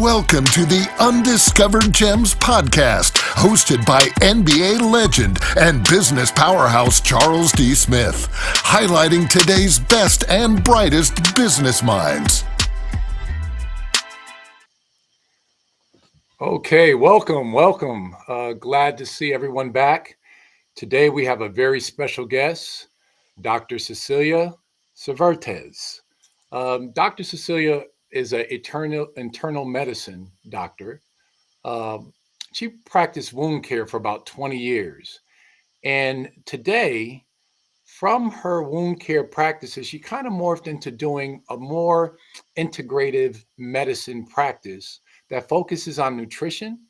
Welcome to the Undiscovered Gems podcast, hosted by NBA legend and business powerhouse Charles D. Smith, highlighting today's best and brightest business minds. Okay, welcome. Glad to see everyone back. Today we have a very special guest, Dr. Cecilia Cervantes. Dr. Cecilia is an internal medicine doctor. Um, she practiced wound care for about 20 years. And today, from her wound care practices, she kind of morphed into doing a more integrative medicine practice that focuses on nutrition,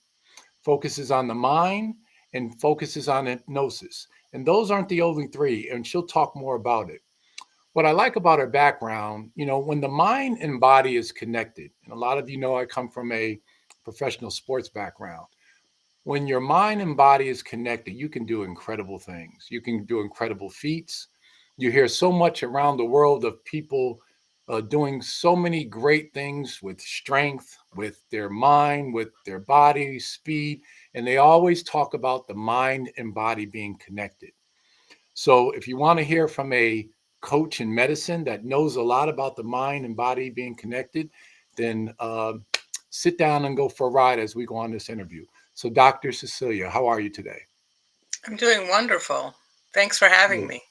focuses on the mind, and focuses on hypnosis. And those aren't the only three, and she'll talk more about it. What I like about her background, when the mind and body is connected, and a lot of you know I come from a professional sports background. When your mind and body is connected, you can do incredible things. You can do incredible feats. You hear so much around the world of people doing so many great things with strength, with their mind, with their body, speed, and they always talk about the mind and body being connected. So if you want to hear from a coach in medicine that knows a lot about the mind and body being connected, then sit down and go for a ride as we go on this interview. So Dr. Cecilia, how are you today? I'm doing wonderful. Thanks for having me.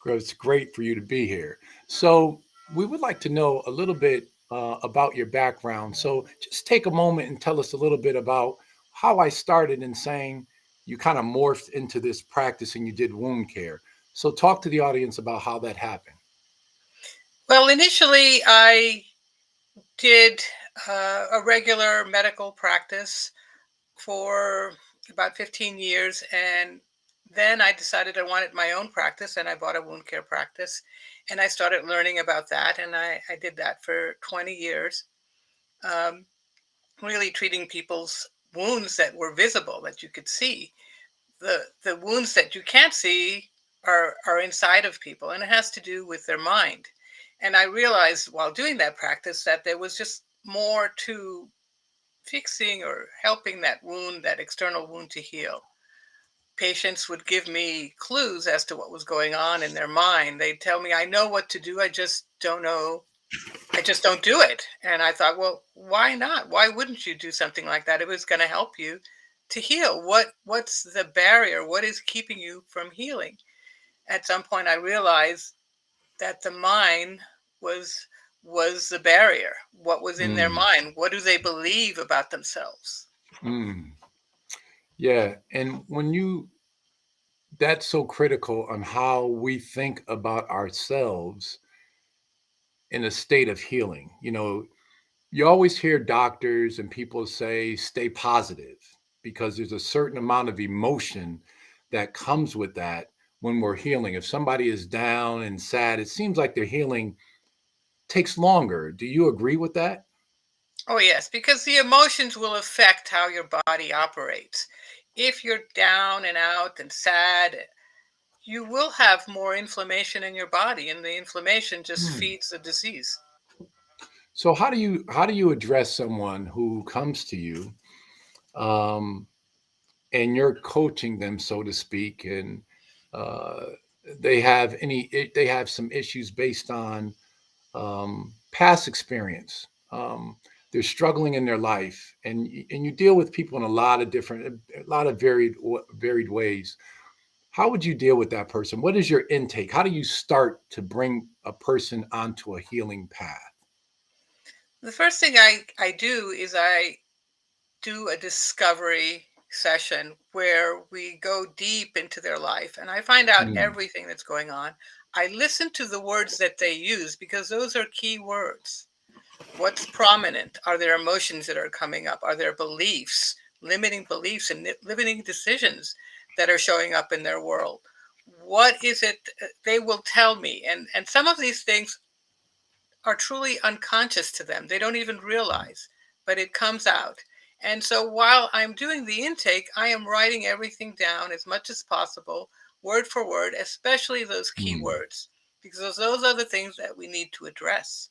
It's great for you to be here. So we would like to know a little bit about your background. So just take a moment and tell us a little bit about how I started in saying you kind of morphed into this practice and you did wound care. So talk to the audience about how that happened. Well, initially, I did a regular medical practice for about 15 years. And then I decided I wanted my own practice, and I bought a wound care practice. And I started learning about that. And I did that for 20 years, um, really treating people's wounds that were visible, that you could see. The wounds that you can't see are inside of people, and it has to do with their mind. And I realized while doing that practice that there was just more to fixing or helping that wound, that external wound, to heal. Patients would give me clues as to what was going on in their mind. They'd tell me, I know what to do, I just don't know. I just don't do it. And I thought, well, why not? Why wouldn't you do something like that? It was going to help you to heal. What's the barrier? What is keeping you from healing? At some point I realized that the mind was the barrier. What was in their mind? What do they believe about themselves? Mm. Yeah. And that's so critical on how we think about ourselves in a state of healing. You always hear doctors and people say, stay positive, because there's a certain amount of emotion that comes with that when we're healing. If somebody is down and sad, it seems like their healing takes longer. Do you agree with that? Oh, yes, because the emotions will affect how your body operates. If you're down and out and sad, you will have more inflammation in your body, and the inflammation just Hmm. feeds the disease. So how do you address someone who comes to you, um, and you're coaching them, so to speak, and uh, they have some issues based on past experience. They're struggling in their life, and you deal with people in a lot of varied ways. How would you deal with that person? What is your intake? How do you start to bring a person onto a healing path? The first thing I do is I do a discovery session where we go deep into their life and I find out Mm, everything that's going on. I listen to the words that they use because those are key words. What's prominent? Are there emotions that are coming up? Are there beliefs and limiting decisions that are showing up in their world? What is it? They will tell me. And some of these things are truly unconscious to them. They don't even realize, but it comes out. And so while I'm doing the intake, I am writing everything down as much as possible, word for word, especially those key mm. words, because those are the things that we need to address.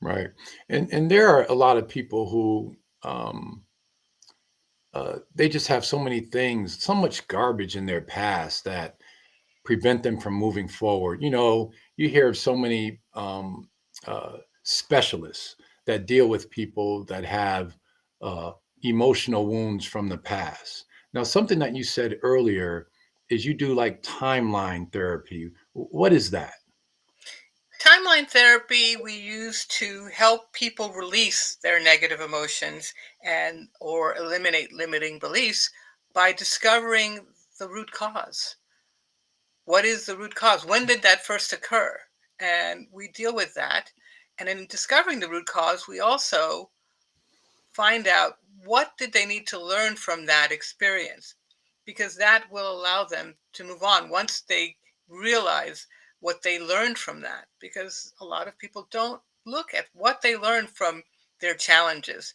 Right. And there are a lot of people who um, they just have so many things, so much garbage in their past that prevent them from moving forward. You hear of so many specialists that deal with people that have uh, emotional wounds from the past. Now, something that you said earlier is you do like timeline therapy. What is that? Timeline therapy we use to help people release their negative emotions and or eliminate limiting beliefs by discovering the root cause. What is the root cause? When did that first occur? And we deal with that. And in discovering the root cause, we also find out what did they need to learn from that experience, because that will allow them to move on once they realize what they learned from that, because a lot of people don't look at what they learned from their challenges.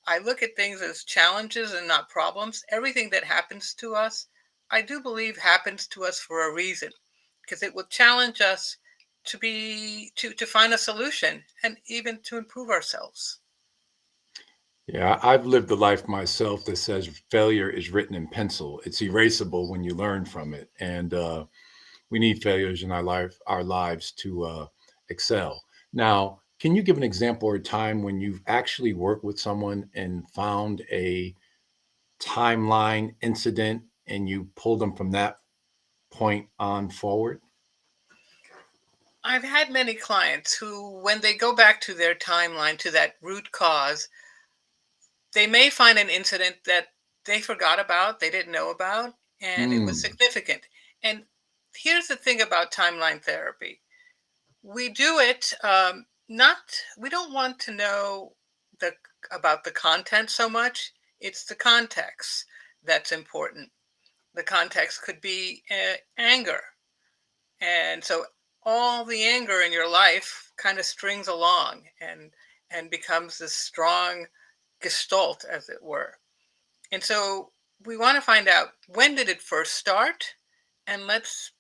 I look at things as challenges and not problems. Everything that happens to us, I do believe, happens to us for a reason, because it will challenge us to find a solution and even to improve ourselves. Yeah, I've lived a life myself that says failure is written in pencil. It's erasable when you learn from it, and we need failures in our lives to excel. Now, can you give an example or a time when you've actually worked with someone and found a timeline incident and you pulled them from that point on forward? I've had many clients who, when they go back to their timeline, to that root cause, they may find an incident that they forgot about, they didn't know about, and it was Mm, significant. And here's the thing about timeline therapy: we do it not, we don't want to know the about the content so much. It's the context that's important. The context could be anger, and so all the anger in your life kind of strings along and becomes this strong gestalt, as it were. And so we want to find out, when did it first start, and let's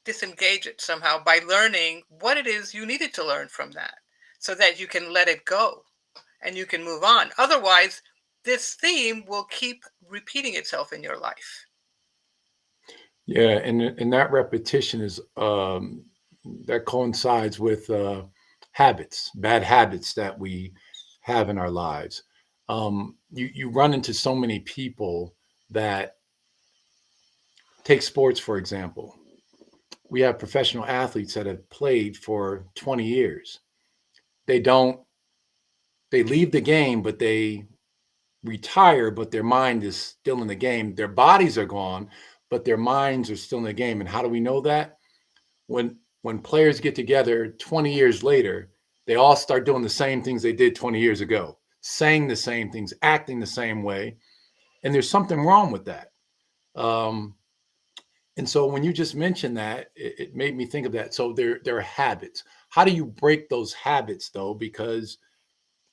disengage it somehow by learning what it is you needed to learn from that, so that you can let it go and you can move on. Otherwise, this theme will keep repeating itself in your life. yeah, and that repetition is that coincides with habits, bad habits that we have in our lives. You run into so many people that take sports, for example. We have professional athletes that have played for 20 years. They don't, they leave the game, but they retire, but their mind is still in the game. Their bodies are gone, but their minds are still in the game. And how do we know that? When players get together 20 years later, they all start doing the same things they did 20 years ago, saying the same things, acting the same way. And there's something wrong with that. Um, and so when you just mentioned that, it made me think of that. So there are habits. How do you break those habits though? Because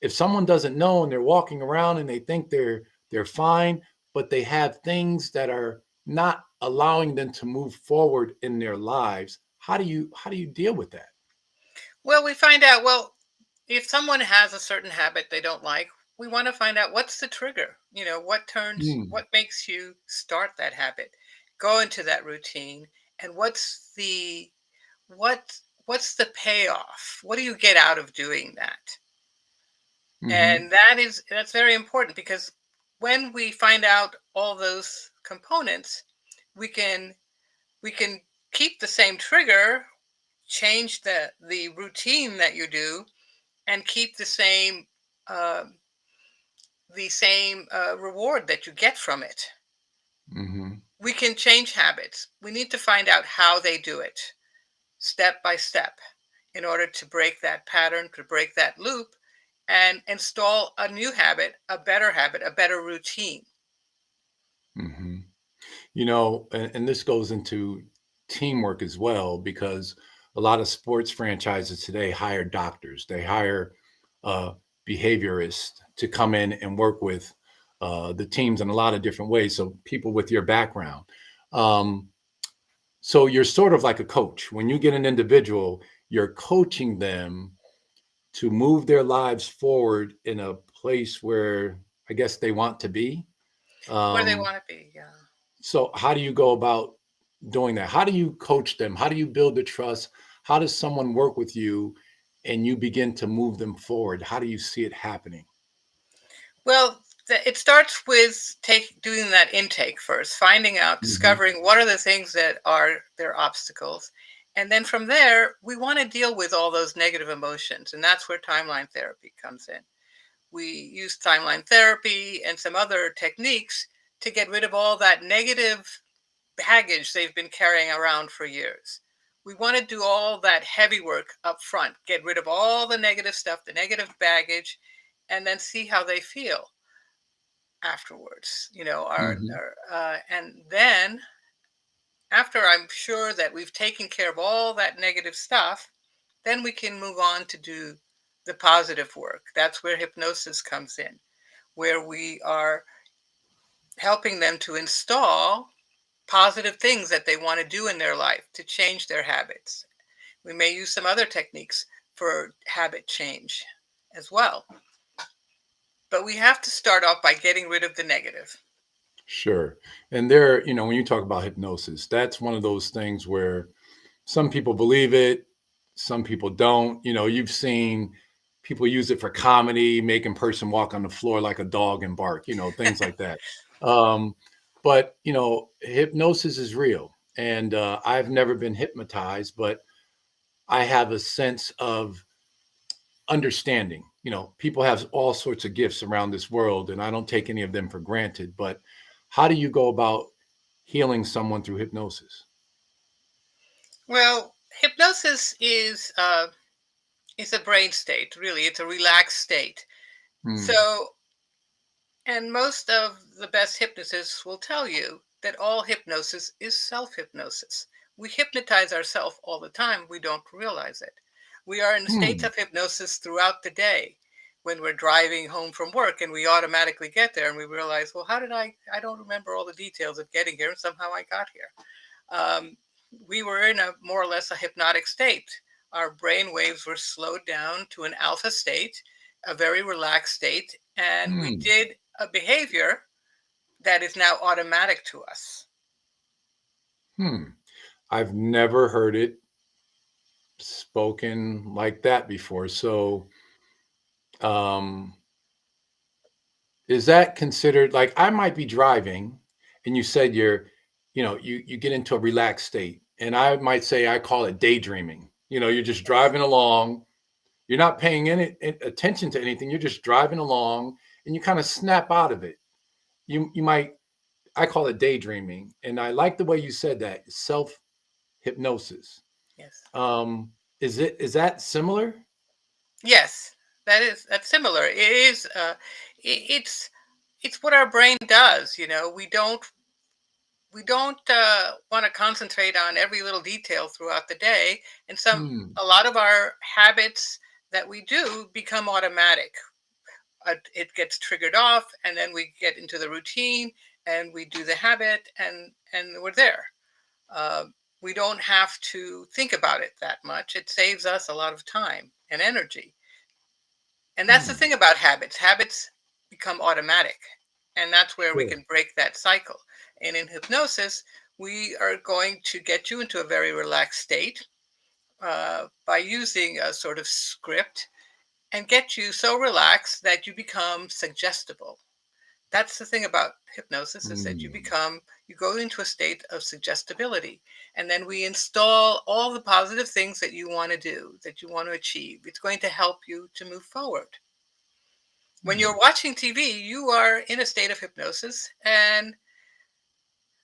if someone doesn't know and they're walking around and they think they're fine, but they have things that are not allowing them to move forward in their lives, how do you deal with that? Well, we find out, well, if someone has a certain habit they don't like, we want to find out what's the trigger. Mm, What makes you start that habit, go into that routine, and what what's the payoff? What do you get out of doing that? mm-hmm, And that's very important, because when we find out all those components, we can we can keep the same trigger, change the routine that you do, and keep um, the same reward that you get from it. mm-hmm, We can change habits. We need to find out how they do it, step by step, in order to break that pattern, to break that loop, and install a new habit, a better routine. mm-hmm. And this goes into teamwork as well, because a lot of sports franchises today hire doctors. They hire uh, behaviorists to come in and work with the teams in a lot of different ways. So people with your background. Um, so you're sort of like a coach. When you get an individual, you're coaching them to move their lives forward in a place where I guess they want to be. Where they Um, want to be. Yeah. so, how do you go about doing that? How do you coach them? How do you build the trust? How does someone work with you and you begin to move them forward? How do you see it happening? Well, it starts with doing that intake first, finding out, Hmm. discovering what are the things that are their obstacles. And then from there, we want to deal with all those negative emotions. And that's where timeline therapy comes in. We use timeline therapy and some other techniques to get rid of all that negative baggage they've been carrying around for years. We want to do all that heavy work up front, get rid of all the negative stuff, the negative baggage, and then see how they feel afterwards. Hmm. And then after I'm sure that we've taken care of all that negative stuff, then we can move on to do the positive work. That's where hypnosis comes in, where we are helping them to install positive things that they want to do in their life to change their habits. We may use some other techniques for habit change as well. But we have to start off by getting rid of the negative. Sure. And there, when you talk about hypnosis, that's one of those things where some people believe it, some people don't. You've seen people use it for comedy, making person walk on the floor like a dog and bark, things like that. Um, but hypnosis is real, and I've never been hypnotized, but I have a sense of understanding. People have all sorts of gifts around this world, and I don't take any of them for granted. But how do you go about healing someone through hypnosis? Well, hypnosis is a brain state, really. It's a relaxed state. Hmm. So, and most of the best hypnotists will tell you that all hypnosis is self hypnosis. We hypnotize ourselves all the time, we don't realize it. We are in states Hmm. of hypnosis throughout the day when we're driving home from work and we automatically get there and we realize, well, how did I don't remember all the details of getting here and somehow I got here. Um, we were in a more or less a hypnotic state. Our brain waves were slowed down to an alpha state, a very relaxed state, and we Hmm. did a behavior that is now automatic to us. Hmm. I've never heard it spoken like that before. So, um, is that considered like I might be driving and you said you get into a relaxed state. And I might say I call it daydreaming. You're just Yes. driving along, you're not paying any attention to anything, you're just driving along and you kind of snap out of it. You might I call it daydreaming. And I like the way you said that, self hypnosis. Yes. Um, is that similar? Yes. That's similar. It is. It's what our brain does. We don't want to concentrate on every little detail throughout the day, and Hmm. a lot of our habits that we do become automatic. It gets triggered off, and then we get into the routine, and we do the habit, and we're there. Uh, we don't have to think about it that much. It saves us a lot of time and energy. And that's the Hmm. thing about habits. Habits become automatic, and that's where we Sure. can break that cycle. And in hypnosis, we are going to get you into a very relaxed state by using a sort of script and get you so relaxed that you become suggestible. That's the thing about hypnosis, is that Hmm. you go into a state of suggestibility, and then we install all the positive things that you want to do, that you want to achieve. It's going to help you to move forward. When Hmm. you're watching TV, you are in a state of hypnosis, and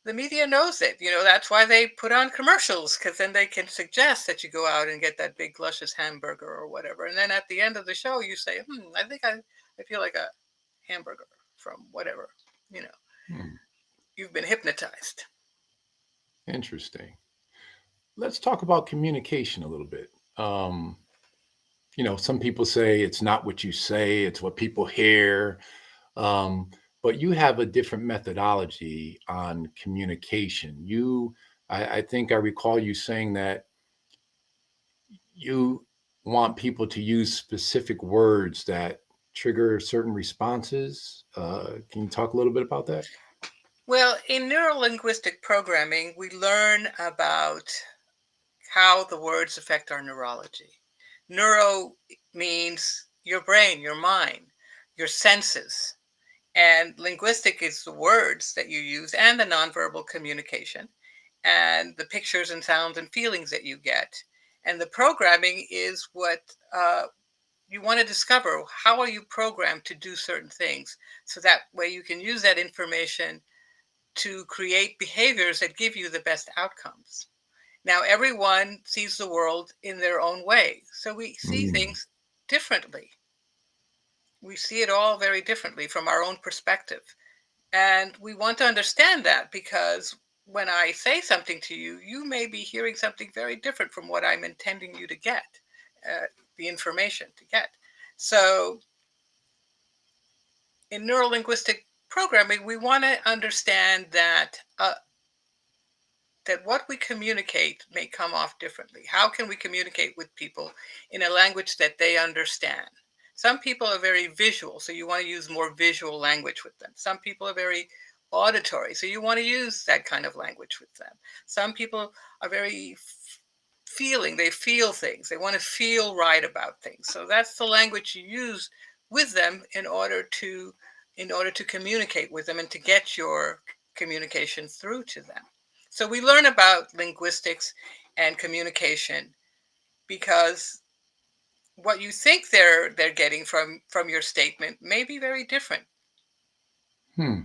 the media knows it. That's why they put on commercials, because then they can suggest that you go out and get that big luscious hamburger or whatever. And then at the end of the show, you say, I think I feel like a hamburger from whatever. You know, Hmm. you've been hypnotized. Interesting. Let's talk about communication a little bit. Some people say it's not what you say, it's what people hear. Um, but you have a different methodology on communication. I think I recall you saying that you want people to use specific words that trigger certain responses. Can you talk a little bit about that? Well, in neurolinguistic programming, we learn about how the words affect our neurology. Neuro means your brain, your mind, your senses. And linguistic is the words that you use and the nonverbal communication and the pictures and sounds and feelings that you get. And the programming is what you want to discover. How are you programmed to do certain things? So that way you can use that information to create behaviors that give you the best outcomes. Now, everyone sees the world in their own way. So we see Mm. things differently. We see it all very differently from our own perspective. And we want to understand that because when I say something to you, you may be hearing something very different from what I'm intending you to get, the information to get. So in neurolinguistic programming, we want to understand that what we communicate may come off differently. How can we communicate with people in a language that they understand? Some people are very visual, so you want to use more visual language with them. Some people are very auditory, so you want to use that kind of language with them. Some people are very feeling, they feel things, they want to feel right about things. So that's the language you use with them in order to communicate with them and to get your communication through to them. So we learn about linguistics and communication because what you think they're getting from your statement may be very different. Hmm.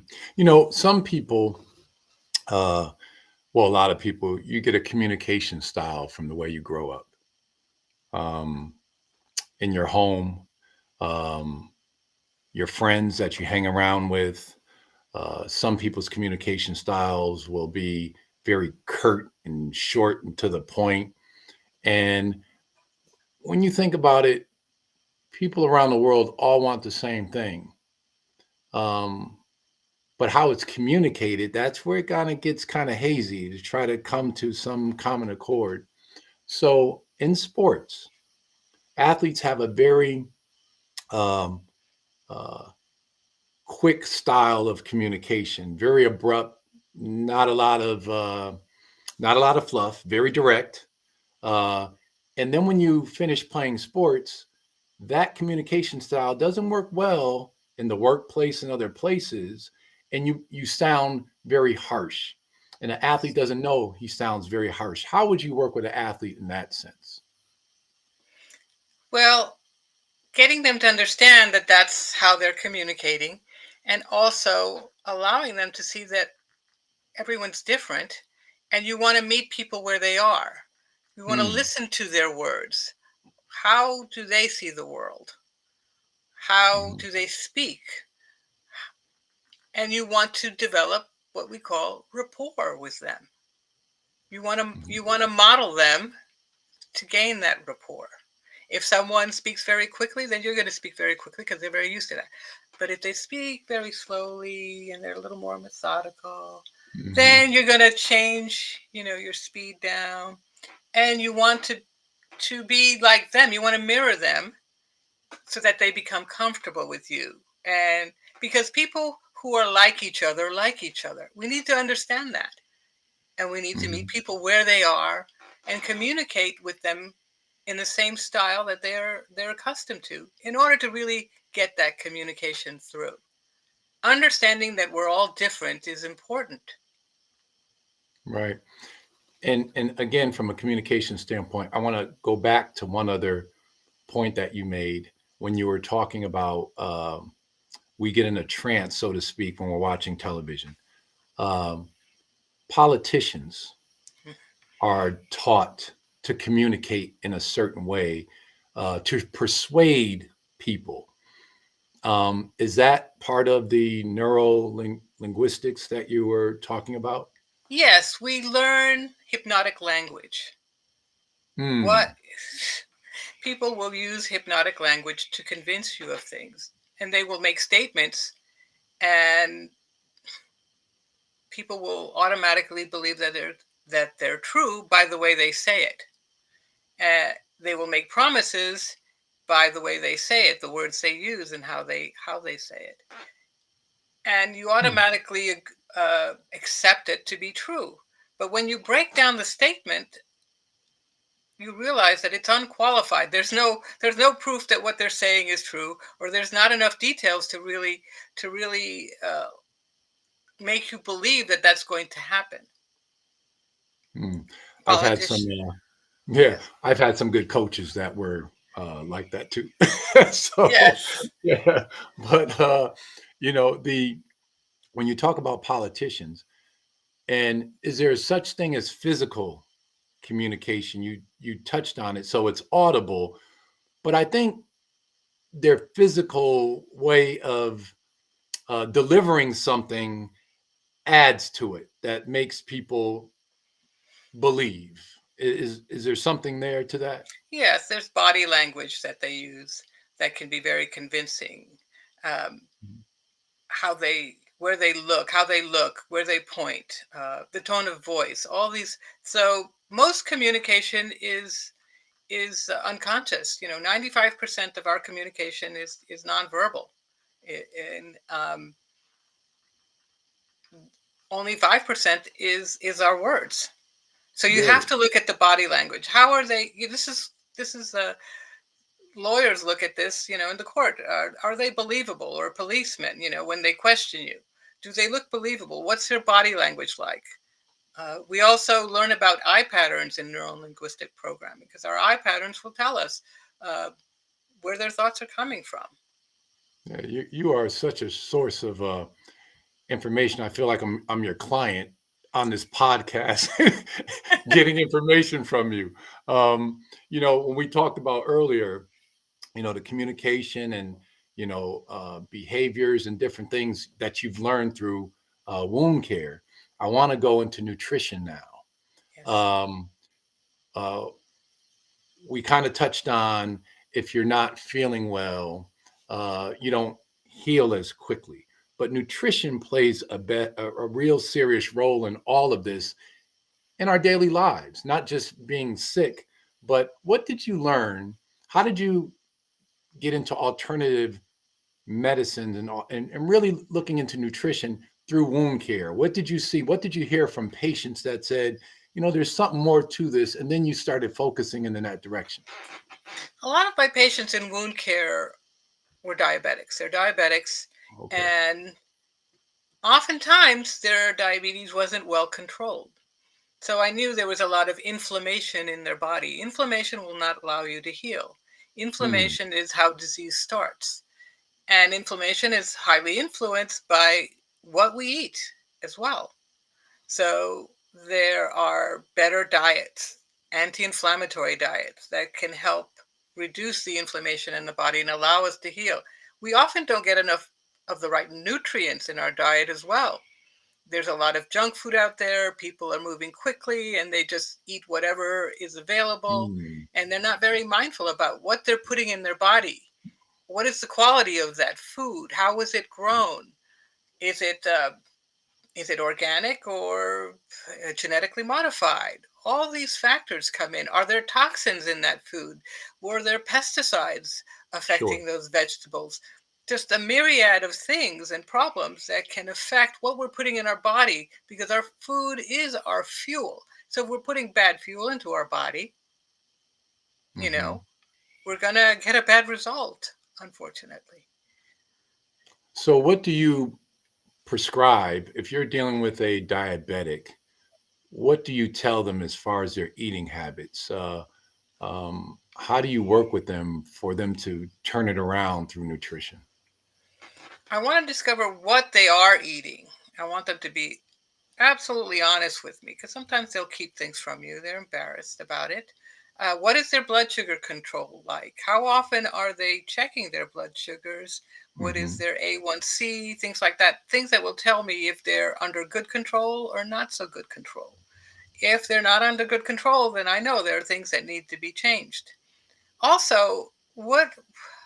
Some people, uh, well, a lot of people, you get a communication style from the way you grow up um, in your home, um, your friends that you hang around with. Some people's communication styles will be very curt and short and to the point. And when you think about it, people around the world all want the same thing. Um, but how it's communicated, that's where it kind of gets kind of hazy to try to come to some common accord. So in sports, athletes have a very um, uh, quick style of communication, very abrupt, not a lot of not a lot of fluff, very direct. Uh, and then when you finish playing sports, that communication style doesn't work well in the workplace and other places, and you sound very harsh. And an athlete doesn't know he sounds very harsh. How would you work with an athlete in that sense? Well, getting them to understand that that's how they're communicating and also allowing them to see that everyone's different and you want to meet people where they are. You want to Hmm. listen to their words. How do they see the world? How Mhm. do they speak? And you want to develop what we call rapport with them. You want to model them to gain that rapport. If someone speaks very quickly, then you're going to speak very quickly because they're very used to that. But if they speak very slowly and they're a little more methodical, Mhm. then you're going to change, your speed down. And you want to be like them. You want to mirror them so that they become comfortable with you. And because people who are like each other. We need to understand that. And we need to meet Mhm. people where they are and communicate with them in the same style that they're accustomed to in order to really get that communication through. Understanding that we're all different is important. Right. And again, from a communication standpoint, I want to go back to one other point that you made when you were talking about we get in a trance, so to speak, when we're watching television. Um, Politicians are taught to communicate in a certain way to persuade people. Is that part of the neuro linguistics that you were talking about? Yes, we learn hypnotic language. What Hmm. people will use hypnotic language to convince you of things, and they will make statements, and people will automatically believe that they're true by the way they say it. They will make promises by the way they say it, the words they use, and how they say it, and you Hmm. automatically accept it to be true. But when you break down the statement, you realize that it's unqualified. There's no proof that what they're saying is true, or there's not enough details to really make you believe that that's going to happen. Hmm. I've had some, Politician, yeah, yes, I've had some good coaches that were like that too. So, yes, yeah, but the when you talk about politicians, and is there such thing as physical communication? You touched on it, so it's audible, but I think their physical way of delivering something adds to it that makes people believe. Is there something there to that? yes. There's body language that they use that can be very convincing. Um, how they where they look, how they look, where they point, the tone of voice, all these. So most communication is unconscious. 95% of our communication is nonverbal, and only 5% is our words. So you have Really? to look at the body language. How are they? This is lawyers look at this, in the court. Are they believable? Or policemen, when they question you, do they look believable? What's their body language like? We also learn about eye patterns in neurolinguistic programming because our eye patterns will tell us uh, where their thoughts are coming from. Yeah, you are such a source of information. I feel like I'm your client on this podcast, getting information from you. Um, when we talked about earlier, the communication and behaviors and different things that you've learned through wound care. I want to go into nutrition now. Yes. Um, uh, we kind of touched on if you're not feeling well, you don't heal as quickly. But nutrition plays a real serious role in all of this in our daily lives, not just being sick. But what did you learn? How did you get into alternative medicines and really looking into nutrition through wound care? What did you see? What did you hear from patients that said, there's something more to this? And then you started focusing in that direction. A lot of my patients in wound care were diabetics. They're diabetics, Okay. and oftentimes their diabetes wasn't well controlled. So I knew there was a lot of inflammation in their body. Inflammation will not allow you to heal. Hmm. Inflammation is how disease starts. And inflammation is highly influenced by what we eat as well. So there are better diets, anti inflammatory diets that can help reduce the inflammation in the body and allow us to heal. We often don't get enough of the right nutrients in our diet as well. There's a lot of junk food out there. People are moving quickly and they just eat whatever is available. Mm. And they're not very mindful about what they're putting in their body. What is the quality of that food? How was it grown? Is it is it organic or genetically modified? All these factors come in. Are there toxins in that food? Were there pesticides Sure. affecting those vegetables? Just a myriad of things and problems that can affect what we're putting in our body because our food is our fuel. So if we're putting bad fuel into our body, you Hmm. know, we're going to get a bad result, unfortunately. So, what do you prescribe if you're dealing with a diabetic? What do you tell them as far as their eating habits? How do you work with them for them to turn it around through nutrition? I want to discover what they are eating. I want them to be absolutely honest with me because sometimes they'll keep things from you. They're embarrassed about it. What is their blood sugar control like? How often are they checking their blood sugars? What is Hmm. their A1C? Things like that. Things that will tell me if they're under good control or not so good control. If they're not under good control, then I know there are things that need to be changed. Also,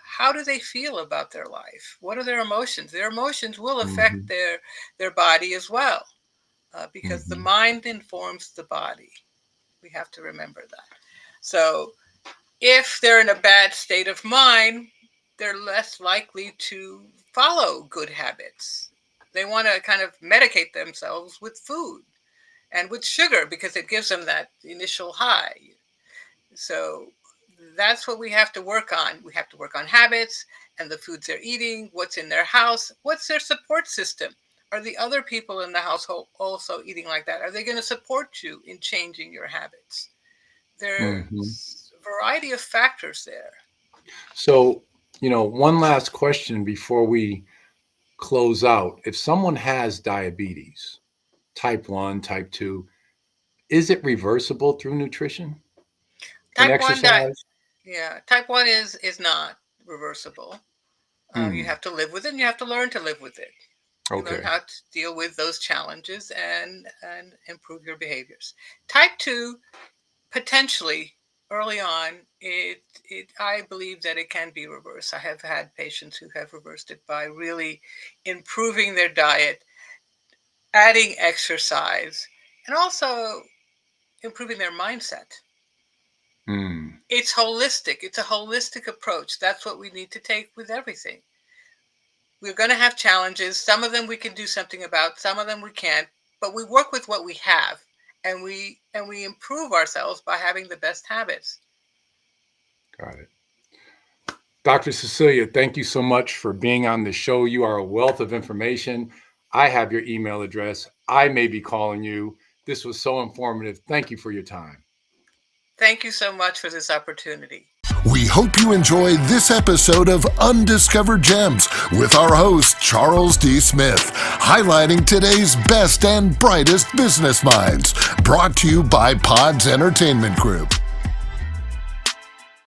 how do they feel about their life? What are their emotions? Their emotions will affect Hmm. their body as well because the Hmm. mind informs the body. We have to remember that. So, If they're in a bad state of mind, they're less likely to follow good habits. They want to kind of medicate themselves with food and with sugar because it gives them that initial high. So that's what we have to work on. We have to work on habits and the foods they're eating, what's in their house, what's their support system. Are the other people in the household also eating like that? Are they going to support you in changing your habits? Hmm. There's a variety of factors there. So, one last question before we close out. If someone has diabetes, type 1, type 2, is it reversible through nutrition and Type 1 diet, exercise? yeah, type 1 is not reversible. You Hmm. have to live with it and you have to learn to live with it. You learn Okay. how to deal with those challenges and improve your behaviors. Type 2, potentially early on, I believe that it can be reversed. I have had patients who have reversed it by really improving their diet, adding exercise, and also improving their mindset. Hmm. It's holistic. It's a holistic approach. That's what we need to take with everything. We're going to have challenges. Some of them we can do something about, some of them we can't, but we work with what we have, and we improve ourselves by having the best habits. Got it. Dr. Cecilia, thank you so much for being on the show. You are a wealth of information. I have your email address. I may be calling you. This was so informative. Thank you for your time. Thank you so much for this opportunity. We hope you enjoyed this episode of Undiscovered Gems with our host, Charles D. Smith, highlighting today's best and brightest business minds. Brought to you by Pods Entertainment Group.